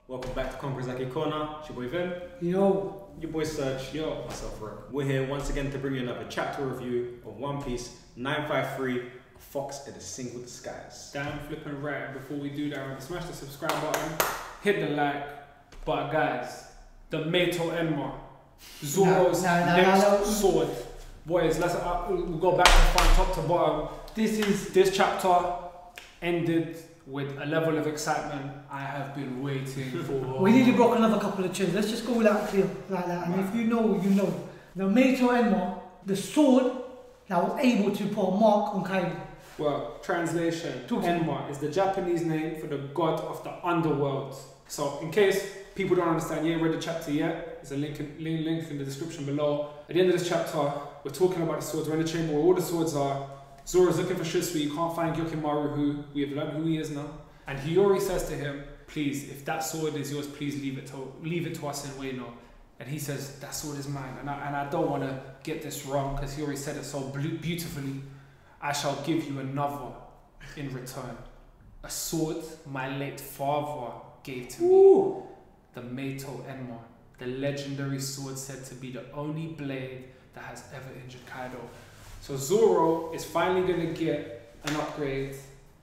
Welcome back to Komakitsune Corner. It's your boy Vin. Yo. Your boy Serge. Yo. Myself Rook. We're here once again to bring you another chapter review of One Piece 953, A Fox in a Single Disguise. Damn flipping right. Before we do that, remember, smash the subscribe button, hit the like. But guys, the Meito Enma, Zoro's next sword. Boys, let's we'll go back to front, top to bottom. This chapter ended with a level of excitement I have been waiting for. We nearly broke another couple of chairs. Let's just go without clear like that. And if you know, you know. The Meito Enma, the sword that was able to put a mark on Kaido. Well, translation, Enma is the Japanese name for the god of the underworld. So, in case people don't understand, you ain't read the chapter yet, there's a link in the description below. At the end of this chapter, we're talking about the swords. We're in the chamber where all the swords are. Zoro's looking for Shimotsuki. You can't find Gyukimaru, who we have learned who he is now. And Hiyori says to him, please, if that sword is yours, please leave it to us in Wano. And he says, that sword is mine. And I don't want to get this wrong, because Hiyori said it so beautifully. I shall give you another in return. A sword my late father gave to me. The Meito Enma, the legendary sword said to be the only blade that has ever injured Kaido. So Zoro is finally going to get an upgrade,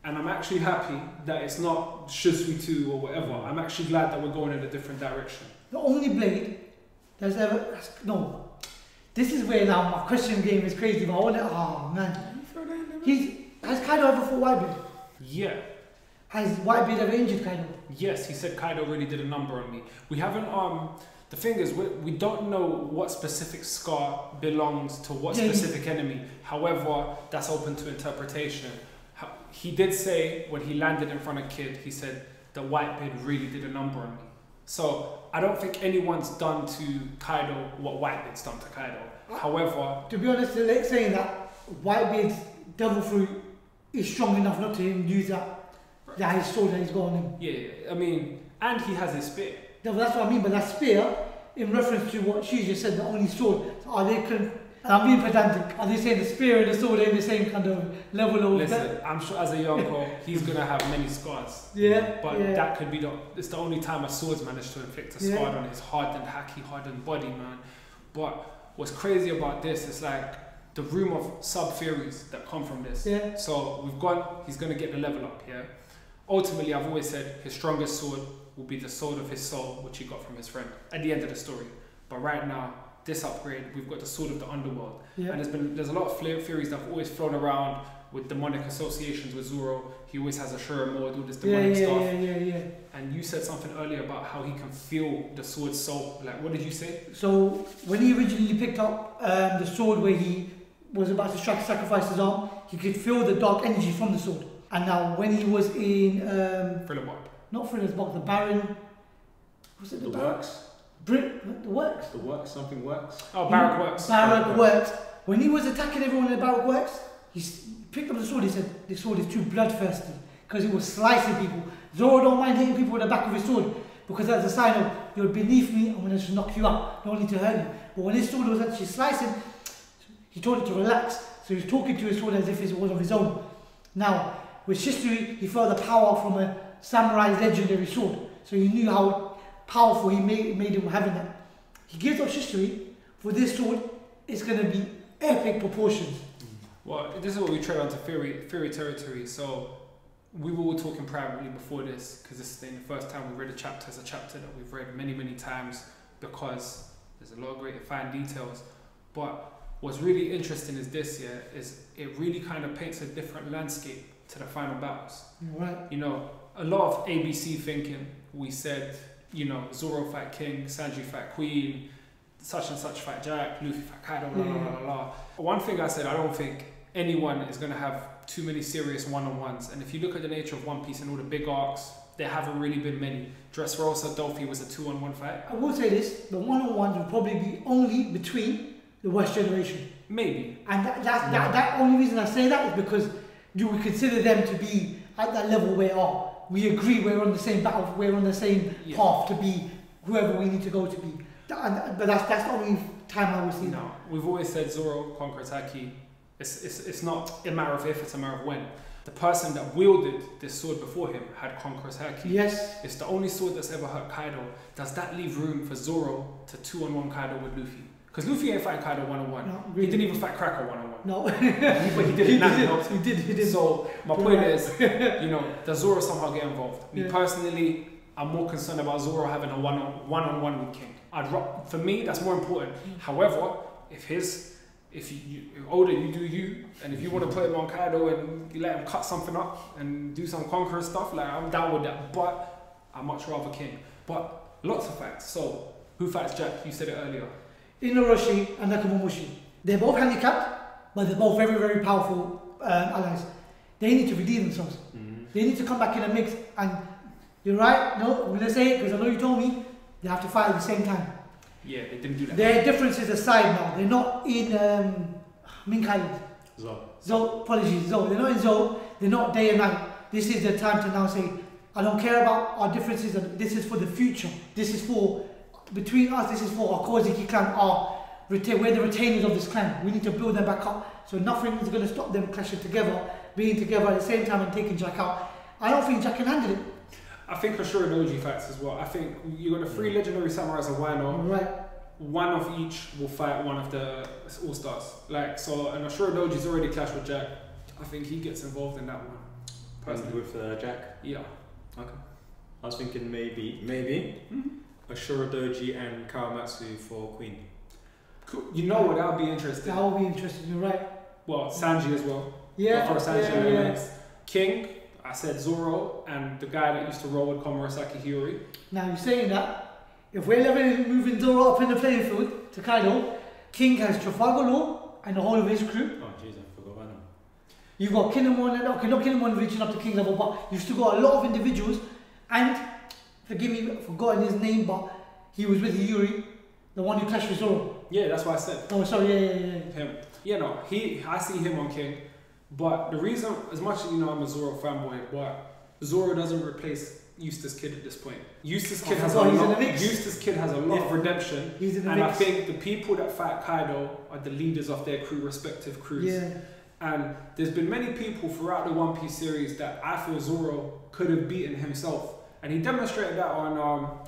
and I'm actually happy that it's not Shusui 2 or whatever. I'm actually glad that we're going in a different direction. The only blade that's ever... No. This is where now my question game is crazy, but I want to... Oh, man. Has Kaido ever fought Whitebeard? Yeah. Has Whitebeard ever injured Kaido? Yes, he said Kaido really did a number on me. We haven't... The thing is, we don't know what specific scar belongs to what specific enemy. However, that's open to interpretation. He did say, when he landed in front of Kid, he said that Whitebeard really did a number on me. So, I don't think anyone's done to Kaido what Whitebeard's done to Kaido. However... To be honest, they're saying that Whitebeard's devil fruit is strong enough not to use that his sword that he's got on him. Yeah, I mean, and he has his spear. Yeah, well, that's what I mean, but that spear, in reference to what she just said, the only sword, are they, and I'm being pedantic, are they saying the spear and the sword are in the same kind of level of... Listen, I'm sure as a Yonko, he's going to have many scars. Yeah. But that could be it's the only time a sword's managed to inflict a scar on his hardened, Haki, hardened body, man. But what's crazy about this is like the room of sub-theories that come from this. Yeah. So we've got, he's going to get the level up, yeah? Ultimately, I've always said his strongest sword will be the sword of his soul, which he got from his friend at the end of the story. But right now, this upgrade, we've got the sword of the underworld. Yeah. And there's a lot of theories that have always flown around with demonic associations with Zoro. He always has a Shura mode, all this demonic stuff. Yeah. And you said something earlier about how he can feel the sword's soul. Like, what did you say? So, when he originally picked up the sword where he was about to sacrifice his arm, he could feel the dark energy from the sword. And now, when he was in... Thriller not Thriller's Box, the Baron... Was it the Works? The Works? The Works, something Works? Oh, Barrack Works. Barrack Works. When he was attacking everyone in the Barrack Works, he picked up the sword, he said, this sword is too bloodthirsty, because he was slicing people. Zoro don't mind hitting people with the back of his sword, because that's a sign of, you're beneath me, I'm going to just knock you out, don't need to hurt you. But when his sword was actually slicing, he told it to relax, so he was talking to his sword as if it was of his own. Now, with Shusui, he felt the power from a samurai's legendary sword, so he knew how powerful he made him having that. He gives up Shusui for this sword. It's going to be epic proportions. Well, this is what we tread onto theory territory. So we were all talking privately before this, because this is the first time we read a chapter. It's a chapter that we've read many times, because there's a lot of great fine details. But what's really interesting is this, is it really kind of paints a different landscape to the final battles. Right. You know, a lot of ABC thinking, we said, you know, Zoro fight King, Sanji fight Queen, such and such fight Jack, Luffy fight Kaido, blah, blah, blah, blah. One thing I said, I don't think anyone is going to have too many serious one-on-ones. And if you look at the nature of One Piece and all the big arcs, there haven't really been many. Dressrosa, Dolphy was a 2-on-1 fight. I will say this, the one-on-ones will probably be only between the West Generation. Maybe. And that only reason I say that is because you would consider them to be at that level where we agree we're on the same battle, we're on the same path to be whoever we need to go to be. But that's the only time I will see that. No, we've always said Zoro conquers Haki. It's not a matter of if, it's a matter of when. the person that wielded this sword before him had conqueror's Haki. Yes. It's the only sword that's ever hurt Kaido. Does that leave room for Zoro to 2-on-1 Kaido with Luffy? Because Luffy ain't fighting Kaido 1-on-1. No, He didn't even fight Cracker 1-on-1. No. But he did it now. He did. So my point is, you know, does Zoro somehow get involved? Me Yeah. personally, I'm more concerned about Zoro having a one-on-one with King. For me, that's more important. However, if older, you do you, and if you want to put him on Kaido and you let him cut something up and do some conqueror stuff, like I'm down with that. But I much rather King. But lots of facts. So who fights Jack? You said it earlier. Inooroshi and Nakamomoshi. They're both handicapped, but they're both very, very powerful allies. They need to redeem themselves. They need to come back in a mix. And you're right, no, I'm going to say it because I know you told me, they have to fight at the same time. Yeah, they didn't do that. Their differences aside now, they're not in Mink Island. Zo, apologies, Zo. They're not in Zo, they're not day and night. This is the time to now say, I don't care about our differences, and this is for the future. This is for, between us, this is for our Kozuki clan, we're the retainers of this clan. We need to build them back up. So nothing is going to stop them clashing together, being together at the same time and taking Jack out. I don't think Jack can handle it. I think Ashura Doji fights as well. I think you got the 3 legendary samurais of Wano. Right. One of each will fight one of the all-stars. Like, so, and Ashura Doji's already clashed with Jack. I think he gets involved in that one. Personally. With Jack? Yeah. Okay. I was thinking maybe Ashura Doji and Kawamatsu for Queen. Cool. You know what? That would be interesting. That would be interesting, you're right. Well, Sanji as well. Yeah. Before Sanji yeah. King, I said Zoro, and the guy that used to roll with Komurasaki Hiyori. Now you're saying that, if we're moving Zoro up in the playing field to Kaido, King has Trafalgar Law and the whole of his crew. Oh jeez, I forgot about him. You've got Kinemon, and okay, not Kinemon reaching up to King level, but you've still got a lot of individuals, and, forgive me, I've forgotten his name, but he was with Hiyori, the one who clashed with Zoro. Yeah, that's what I said. Oh, sorry, yeah. Him. You know, I see him on King. But the reason, as much as you know I'm a Zoro fanboy, but Zoro doesn't replace Eustace Kid at this point. Eustace Kid has a lot of redemption. He's in the and mix. I think the people that fight Kaido are the leaders of their respective crews. Yeah. And there's been many people throughout the One Piece series that I feel Zoro could have beaten himself. And he demonstrated that on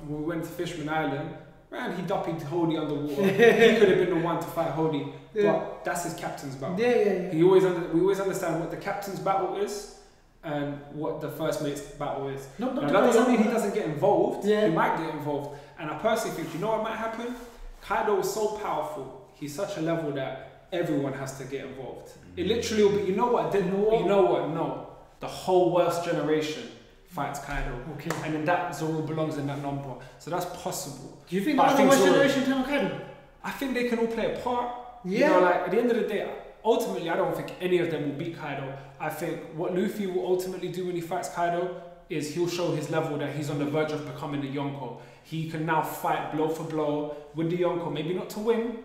when we went to Fishman Island. Man, he duppied Hody underwater. He could have been the one to fight Hody, but that's his captain's battle. Yeah. We always understand what the captain's battle is and what the first mate's battle is. Now, that doesn't mean he doesn't get involved. Yeah. He might get involved. And I personally think, you know what might happen? Kaido is so powerful. He's such a level that everyone has to get involved. It literally will be, you know what? No. The whole worst generation fights Kaido. Okay. And then that Zoro belongs in that number. So that's possible. Do you think the West generation turn on Kaido? I think they can all play a part. Yeah. You know, like at the end of the day, ultimately I don't think any of them will beat Kaido. I think what Luffy will ultimately do when he fights Kaido is he'll show his level that he's on the verge of becoming the Yonko. He can now fight blow for blow with the Yonko, maybe not to win,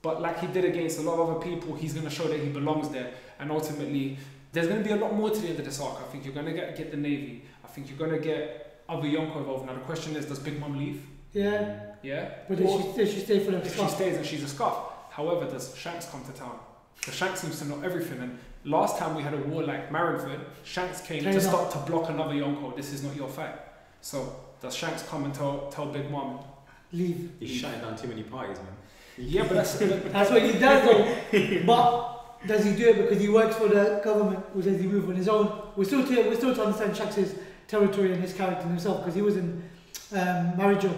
but like he did against a lot of other people, he's going to show that he belongs there. And ultimately, there's going to be a lot more to the end of this arc. I think you're going to get the Navy. I think you're going to get other Yonko involved. Now the question is, does Big Mom leave? Yeah. Yeah? But does she stay for the If she stays and she's a scarf. However, does Shanks come to town? Because Shanks seems to know everything. And last time we had a war like Marineford, Shanks came to stop to block another Yonko. This is not your fight. So does Shanks come and tell Big Mom? Leave. He's shutting down too many parties, man. Yeah, but that's what he does though. But does he do it because he works for the government, or does he move on his own? We're still to understand Shanks' territory and his character himself, because he was in Marijo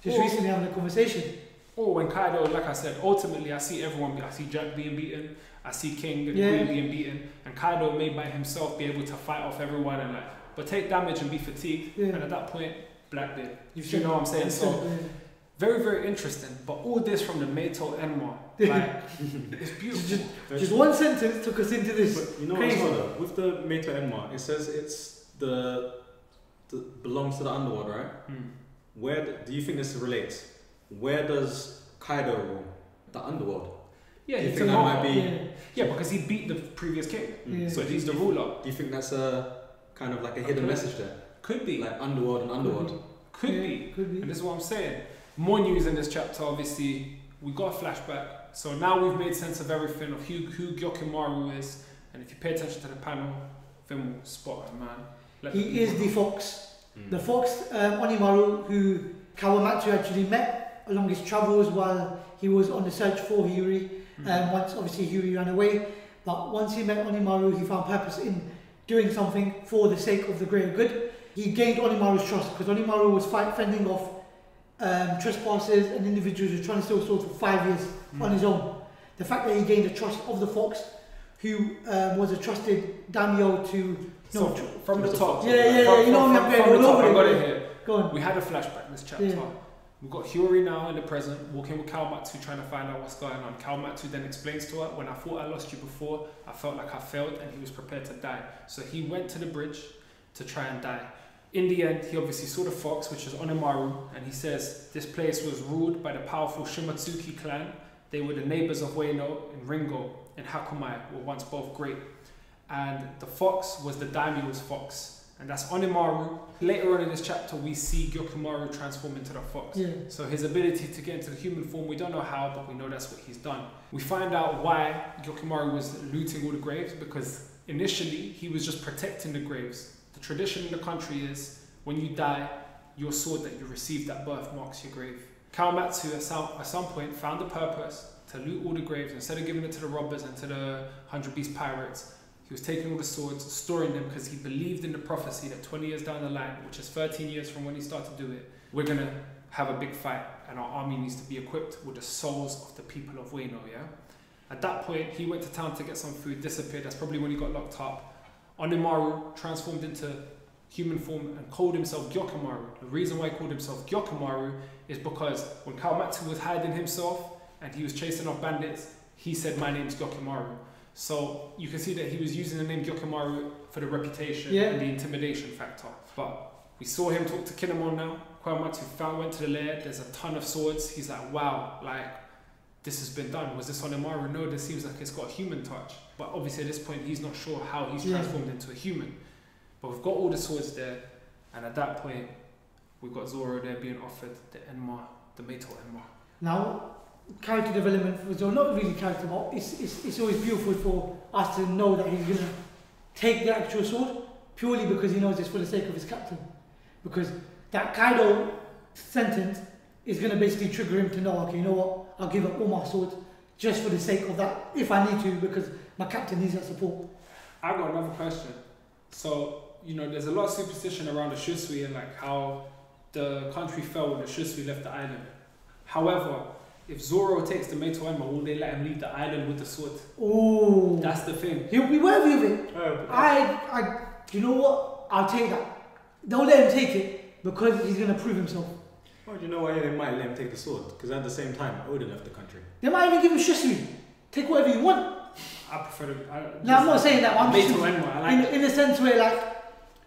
just recently having a conversation. When Kaido, like I said, ultimately I see everyone. I see Jack being beaten. I see King and Queen being beaten, and Kaido may by himself be able to fight off everyone and but take damage and be fatigued. Yeah. And at that point, Blackbeard. You know what I'm saying? So. Very, very interesting. But all this from the Meito Enma. It's beautiful. Just one sentence took us into this. But you know what's though? With the Meito Enma, it says it's the belongs to the underworld, right? Where do you think this relates? Where does Kaido rule? The underworld. Yeah, do you think that might be? Yeah, because he beat the previous king, so he's the ruler. Do you think that's a kind of like a hidden message there? Could be. Like underworld and underworld. Could be. And this is what I'm saying. More news in this chapter, obviously. We got a flashback. So now we've made sense of everything, of who Gyukimaru is. And if you pay attention to the panel, film spot on, man. He is the fox. The fox, Onimaru, who Kawamatsu actually met along his travels while he was on the search for Hiyori. Once obviously Hiyori ran away, but once he met Onimaru, he found purpose in doing something for the sake of the greater good. He gained Onimaru's trust because Onimaru was fending off trespassers and individuals who were trying to steal swords for 5 years on his own. The fact that he gained the trust of the fox, who was a trusted daimyo to... So from the top. Yeah, you know me, I'm going all over I got it here. Go on. We had a flashback in this chapter. Yeah. We've got Hiyori now in the present, walking with Kawamatsu, trying to find out what's going on. Kawamatsu then explains to her, when I thought I lost you before, I felt like I failed and he was prepared to die. So he went to the bridge to try and die. In the end, he obviously saw the fox, which is Onimaru, and he says this place was ruled by the powerful Shimotsuki Clan. They were the neighbors of Ueno and Ringo and Hakumai were once both great. And the fox was the daimyo's fox, and that's Onimaru. Later on in this chapter, we see Gyukimaru transform into the fox. Yeah. So his ability to get into the human form, we don't know how, but we know that's what he's done. We find out why Gyukimaru was looting all the graves, because initially he was just protecting the graves. The tradition in the country is when you die, your sword that you received at birth marks your grave. Kawamatsu at some point found the purpose to loot all the graves. Instead of giving it to the robbers and to the 100 Beast pirates, he was taking all the swords, storing them, because he believed in the prophecy that 20 years down the line, which is 13 years from when he started to do it, we're going to have a big fight and our army needs to be equipped with the souls of the people of Ueno, yeah? At that point, he went to town to get some food, disappeared. That's probably when he got locked up. Onimaru transformed into human form and called himself Gyukimaru. The reason why he called himself Gyukimaru is because when Kawamatsu was hiding himself and he was chasing off bandits, he said, my name's Gyukimaru. So you can see that he was using the name Gyukimaru for the reputation and the intimidation factor. But we saw him talk to Kinemon now. Kawamatsu went to the lair. There's a ton of swords. He's like, wow, like this has been done. Was this Onimaru? No, this seems like it's got a human touch. But obviously at this point, he's not sure how he's transformed into a human. But we've got all the swords there. And at that point, we've got Zoro there being offered the Enma, the Meito Enma. Now, character development for Zoro, not really character, but it's always beautiful for us to know that he's going to take the actual sword purely because he knows it's for the sake of his captain. Because that Kaido sentence is going to basically trigger him to know, okay, you know what, I'll give up all my swords just for the sake of that, if I need to, because my captain needs that support. I've got another question. So, you know, there's a lot of superstition around the Shusui and like how the country fell when the Shusui left the island. However, if Zoro takes the Meito Enma, will they let him leave the island with the sword? Oh, that's the thing. He'll be worthy of it. You know what? I'll take that. Don't let him take it because he's gonna prove himself. Well, you know why they might let him take the sword? Because at the same time, Oda left the country. They might even give him Shusui. Take whatever you want. I prefer to. No, I'm not saying that. I'm Meito Enma. I like in a sense where like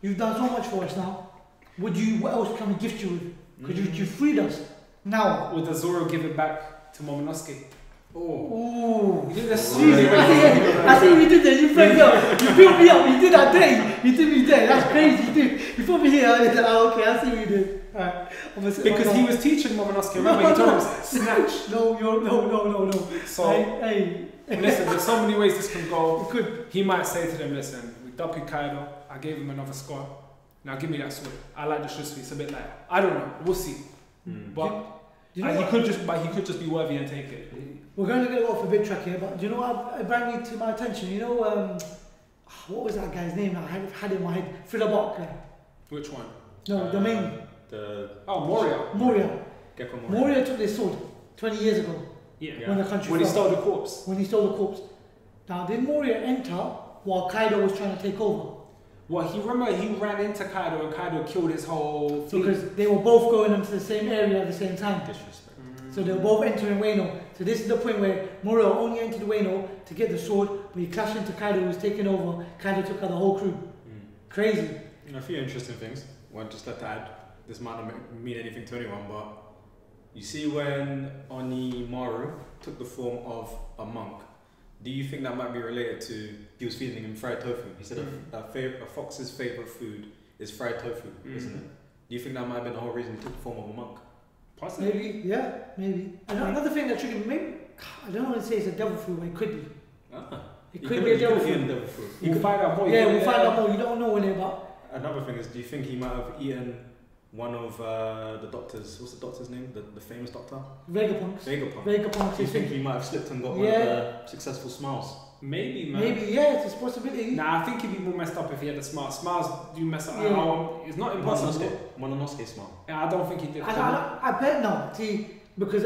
you've done so much for us now. What else can we gift you with? Because you freed us. Now, would the Zoro give it back to Momonosuke? Oh, you did this. I see what you did there. You framed up. You built me up. You did that day. You did me there. That's crazy. You did. You put me here. I was like, oh, okay. I see what you did. Alright. Because he was teaching Momonosuke. Remember, he told him snatch. No. So, listen. There's so many ways this can go. He might say to them, listen, we Dapu Kaido. I gave him another score. Now give me that sword. I like the Shusui. It's a bit like, I don't know. We'll see. But he could just be worthy and take it. We're going to go off a bit track here, but do you know what brought me to my attention? You know, what was that guy's name? I had it in my head. Philabok guy. Which one? No, the main. Moria. Moria. Gecko Moria took this sword 20 years ago. Yeah. When the country when he stole the corpse. When he stole the corpse. Now, did Moria enter while Kaido was trying to take over? Well, he ran into Kaido and Kaido killed his whole fleet. Because they were both going into the same area at the same time. Disrespect. So they were both entering Ueno. So this is the point where Moria only entered Ueno to get the sword, but he clashed into Kaido, who was taking over. Kaido took out the whole crew. Crazy. You know, a few interesting things. One, just like to add, this might not mean anything to anyone, but you see when Onimaru took the form of a monk, do you think that might be related to he was feeding him fried tofu? He said a fox's favourite food is fried tofu, isn't it? Do you think that might have been the whole reason he took the form of a monk? Possibly. Maybe, yeah, maybe. And another thing that triggered me, maybe, I don't want to say it's a devil fruit, but it could be. It could be a devil fruit. We'll find out more. Yeah, we'll find out more. You don't know anything about. Another thing is, do you think he might have eaten one of the doctors? What's the doctor's name? The famous doctor? Vegapunks. Vegapunks. Do you think he might have slipped and got one of the successful smiles? Maybe, man. Maybe, yeah, it's a possibility. Nah, I think he'd be more messed up if he had the smile. Smiles do mess up. Yeah. It's not impossible. Mononosuke smile. Yeah, I don't think he did. I bet no. See, because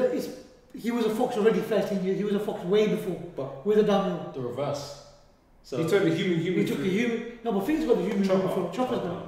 he was a fox already 13 years. He was a fox way before. But with a Daimyo. the reverse. So he took the human. He took the human. No, but Finn's got the human before. Chopper's got.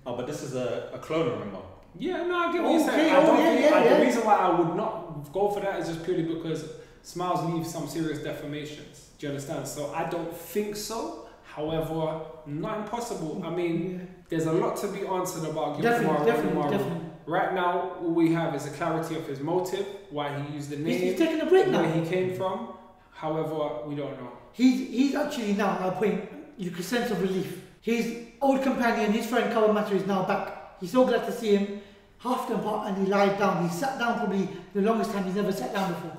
Oh, but this is a clone, remember? Yeah, no, I get what you're saying. The reason why I would not go for that is just purely because Smiles leaves some serious deformations. Do you understand? So I don't think so. However, not impossible. I mean, there's a lot to be answered about Gyukimaru. Definitely. Right now, all we have is a clarity of his motive, why he used the name, he's taking a break now. Where he came from. However, we don't know. He's actually now at a point you can sense of relief. His old companion, his friend Kawamatsu, is now back. He's so glad to see him. Half the part, and he lied down. He sat down probably the longest time he's ever sat down before.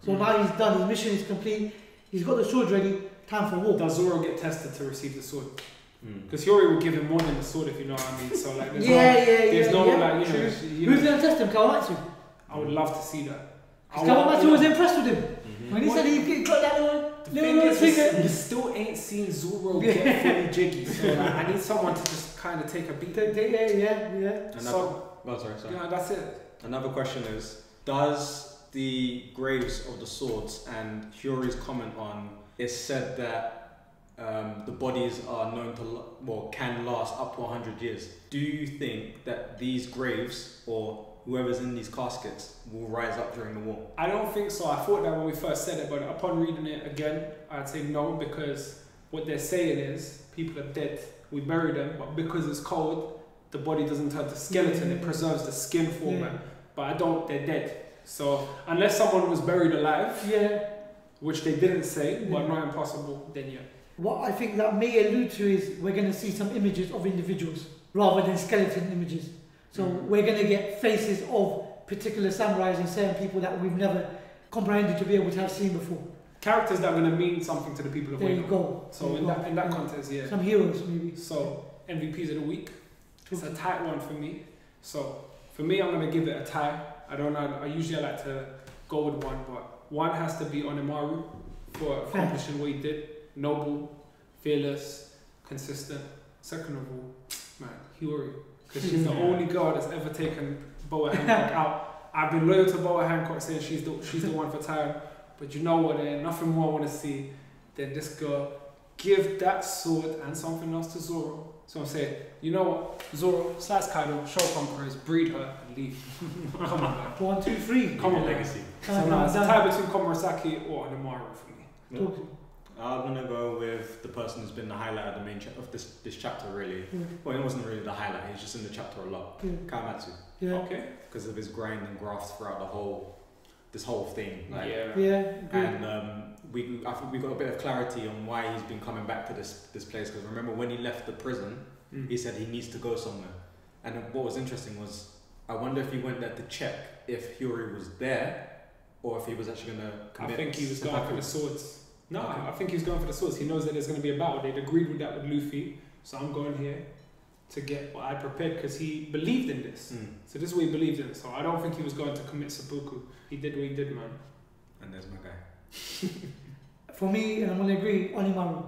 So now he's done. His mission is complete. He's got the sword ready. Time for war. Does Zoro get tested to receive the sword? Because Hiyori would give him more than the sword, if you know what I mean. So like, there's no like, who's gonna test him? Kawamatsu. I would love to see that. Kawamatsu was impressed with him when he said he got that little finger. You still ain't seen Zoro get fully jiggy, so like, I need someone to just kind of take a beat. Yeah. Sorry. Yeah, that's it. Another question is, does the graves of the swords and Hiyori's comment on it said that the bodies are known to can last up to 100 years. Do you think that these graves or whoever's in these caskets will rise up during the war? I don't think so. I thought that when we first said it, but upon reading it again, I'd say no, because what they're saying is people are dead. We bury them, but because it's cold, the body doesn't turn to skeleton. It preserves the skin format. But they're dead. So unless someone was buried alive, which they didn't say, but not impossible, then yeah. What I think that may allude to is we're going to see some images of individuals rather than skeleton images. So we're going to get faces of particular samurais and certain people that we've never comprehended to be able to have seen before. Characters that are going to mean something to the people of Wano. There you go. So in that context, yeah. Some heroes maybe. So MVPs of the week. It's a tight one for me. So for me, I'm going to give it a tie. I don't know. I usually like to go with one, but one has to be Onimaru for accomplishing what he did. Noble, fearless, consistent. Second of all, man, Hiyori, because she's the only girl that's ever taken Boa Hancock out. I've been loyal to Boa Hancock, saying she's the one for time. But you know what? There's nothing more I want to see than this girl give that sword and something else to Zoro. So I'm saying, you know what, Zoro, Slice Kaido, show conquerors, breed her, and leave. Come on, man. 1, 2, 3. Come on, legacy. So now it's a tie between Komurasaki or Onimaru for me. Yeah. I'm gonna go with the person who's been the highlight of the main of this chapter, really. Well, it wasn't really the highlight. He's just in the chapter a lot. Kawamatsu. Okay. Because of his grind and graft throughout this whole thing. Like, and I think we got a bit of clarity on why he's been coming back to this place. Because remember when he left the prison, he said he needs to go somewhere. And what was interesting was, I wonder if he went there to check if Hiyori was there, or if he was actually going to commit. I think he was going for the swords. No, I think he's going for the swords. He knows that there's going to be a battle. They'd agreed with that with Luffy. So I'm going here to get what I prepared because he believed in this. So this is what he believed in. So I don't think he was going to commit seppuku. He did what he did, man. And there's my guy. For me, and I'm going to agree, Onimaru,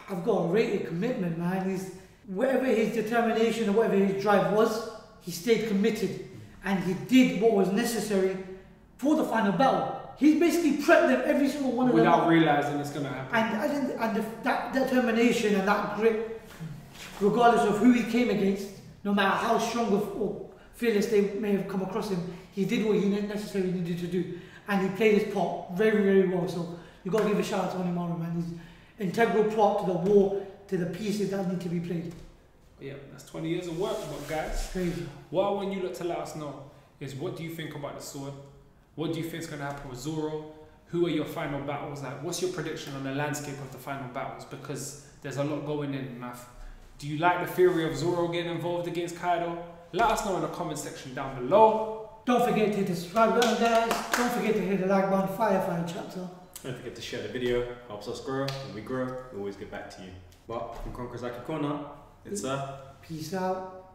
I've got a rated commitment, man. Whatever his determination or whatever his drive was, he stayed committed. And he did what was necessary for the final battle. He's basically prepped them, every single one of them. Without realising it's going to happen. And that determination and that grit, regardless of who he came against, no matter how strong or fearless they may have come across him, he did what he necessarily needed to do. And he played his part very, very well. So you've got to give a shout out to Onimaru, man. He's integral part to the war, to the pieces that need to be played. Yeah, that's 20 years of work, but guys, crazy. What I want you lot to let us know is, what do you think about the sword? What do you think is going to happen with Zoro? Who are your final battles? Like, what's your prediction on the landscape of the final battles? Because there's a lot going in, math. Do you like the theory of Zoro getting involved against Kaido? Let us know in the comment section down below. Don't forget to hit the subscribe button, guys. Don't forget to hit the like button, fire chapter. Don't forget to share the video, helps us grow. When we grow, we always get back to you. But from Conqueror's Aki Corner, it's a peace out.